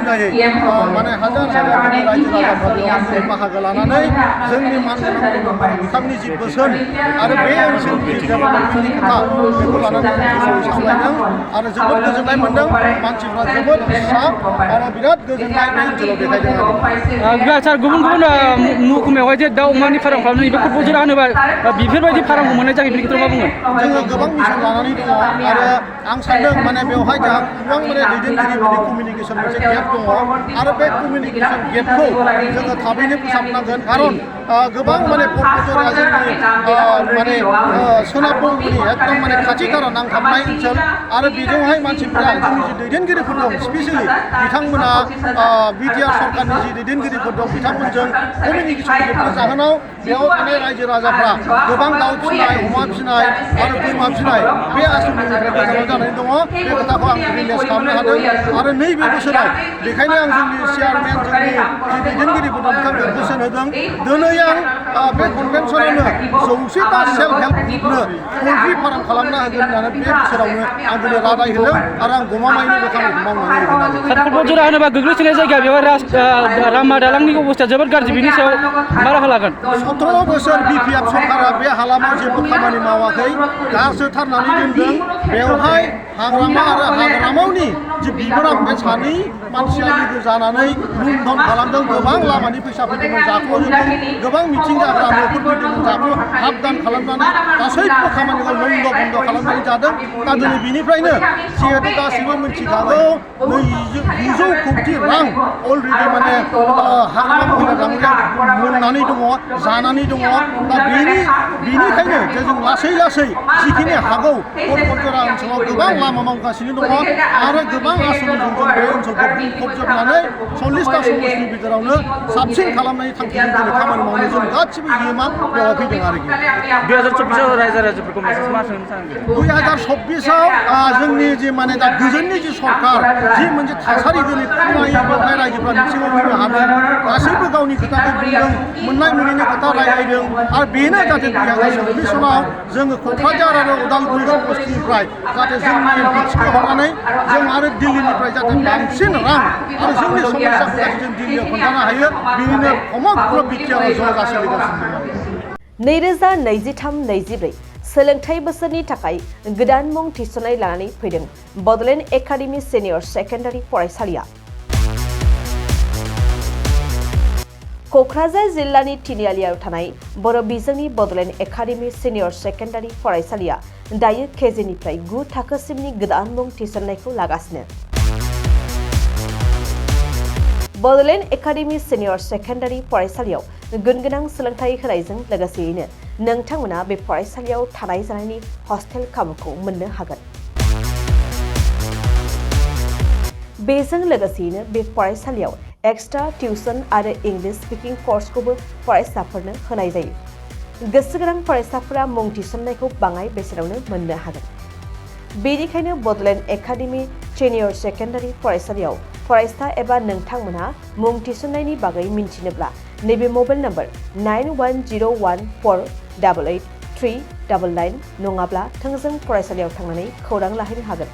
हानजायै माने हाजार रायजो राजाफोरा बाहागो लानानै जोंनि मानगोनां बिथांनि जि बोसोन आरो बे ओनसोलनि डेभेलपमेन्टनि खोथा बेखौ लानानै जों सावरायदों आरो जोबोद गोजोननाय मोनदों मानसिफ्रा जोबोद उत्साह आरो बिराद गोजोननाय बे ओनसोलाव देखायदों आरो सार गुबुन गुबुन महकुमायावहाय जे दाउ अमानि फार्म खालामनानै बेखौ बोजोरा होनोबा बेफोरबायदि फार्मखौ मोननाय जायो बेनि खोथायाव मा बुंगोन जोङो गोबां मिसन लानानै दङ आरो आं सानदों माने बेवहाय जोंहा गोबां माने दैदेनगिरिफोरनि कमिउनिकेसन मोनसे गेप दङ आरो बे कमिउनिकेसन गेपखौ जोङो थाबैनो फोसाबनांगोन खारन गोबां माने पर्बतरा जोंनि माने सोनाब बंगनि एकदम माने खाथिथारा नांथाबनाय ओनसोल आरो बेजोंहाय मानसिफोरा जोंनि जि दैदेनगिरिफोर दं स्पेसियेलि बिथांमोना बिटिआर सरकारनि जि दैदेनगिरिफोर दं बिथांमोनजों कमिउनिकेसन गेपनि जाहोनाव बेयाव थानाय रायजो राजाफ्रा गोबां दाउ फिसिनाय अमा फिसिनाय आरो बोरमा फिसिनाय बे आसनिनिफ्राय गोजानाव जानानै दङ बे खोथाखौ आं रियेलाइज खालामनो हादों आरो नैबे बोसोराव बेखायनो आं जोंनि चेयारमेन जोंनि जि दैदेनगिरिफोर दं बिथांमोनखौ बोसोन होदों दिनै आं बे कनभेनसनावनो 100टा सेल्फ हेल्प ग्रुपनो पल्ट्रि फार्म खालामना होगोन होननानै बे बोसोरावनो आं दिनै रादाय होदों आरो आं गमामायैनो बे खामानिखौ मावनानै होगोन पर्बतरा होनोबा गोग्लैसोनाय जायगा बेवहाय लामा दालांनि अबस्थाया जोबोद गाज्रि बेनि सायाव मा राहा लागोन 17 बोसोर बिपिएफ सरकारा बे हालामाव जेबो खामानि मावाखै गारसोथारनानै दोनदों बेवहाय हाग्रामा आरो हाग्रामावनि जि बिबारां बे सानै मानसिया लोगो जानानै लुण्ठन खालामदों गोबां लामानि फैसाफोरखौनो जाख्ल'जोबदों गोबां मिथिं जाग्रा न'फोरखौ जाख्ल' हाबदान खालामनानै गासैबो खामानिखौ बन्द' खालामनानै जादों दा दिनै बिनिफ्रायनो जिहेतु गासैबो मिथिखागौ 900 कौटि रां अलरेडि माने हाग्रामा महिला दांग्राया मोननानै दङ जानानै दङ दा बेनिखायनो जे जों लासै जिखिनि हागौ पर्बतरा ओनसोलाव गोबां लामा मावगासिनो दङ आरो गोबां आसनिजों जों बे ओनसोलखौ बुंफबजोबनानै 40टा समस्तिनि गेजेरावनो साबसिन खालामनायनि थांखिजों दिनै खामानि मावनो जों गासिबो इयुमा बेयाव फैदों आरोखि 2024आव रायजो राजाफोरखौ मेसेज मा होनो सानदों 2024आव जोंनि जि माने दा गोजोननि जि सरकार जि मोनसे थासारि दिनै खुंनाय बेवहाय रायजोफ्रा मिथिङाव फैनो हादों गासैबो गावनि खोथाखौ बुंदों मोननाय मोनैनि खोथा रायलायदों आरो बेनो जाहाथे 2024आव जोङो क'क्राझार आरो उदालगुरि समस्तिनिफ्राय जाहाथे जोंनि एमपिखौ हरनानै जों आरो दिल्लीनिफ्राय जाहाथे बांसिन रां आरो जोंनि समस्याखौ जों दिल्लीयाव खोन्थानो हायो बेनिनो समग्र बिटिआरआव ज' सोलिगासिनो दं 2023-24 सोलोंथाइ बोसोरनि थाखाय गोदान मुं थिसननाय लानानै फैदों बड'लेण्ड एकाडेमि सिनियर सेकेन्डारि फरायसालिया क'क्राझार जिल्लानि तिनिआलियाव थानाय बर' बिजोंनि बड'लेण्ड एकाडेमि सिनियर सेकेन्डारि फरायसालिया दायो केजिनिफ्राय 9 थाखोसिमनि गोदान मुं थिसननायखौ लागासिनो बड'लेण्ड एकाडेमि सिनियर सेकेन्डारि फरायसालियाव गुनगोनां सोलोंथाइ होनायजों लोगोसेयैनो नोंथांमोना बे फरायसालियाव थानाय जानायनि हस्टेल खाबुखौ मोननो हागोन बेजों लोगोसेयैनो बे फरायसालियाव एक्सट्रा टिउसन आरो इंलिश स्पिकिं कर्सखौबो फरायसाफोरनो होनाय जायो गोसो गोनां फरायसाफोरा मुं थिसननायखौ बाङाय बेसेनावनो मोननो हागोन बेनिखायनो बड'लेण्ड एकाडेमि सिनियर सेकेन्डारि फरायसालियाव फरायसा एबा नोंथांमोनहा मुं थिसननायनि बागै मिन्थिनोब्ला नैबे मबाइल नम्बर 9101488399 नङाब्ला थोंजों फरायसालियाव थांनानै खौरां लाहैनो हागोन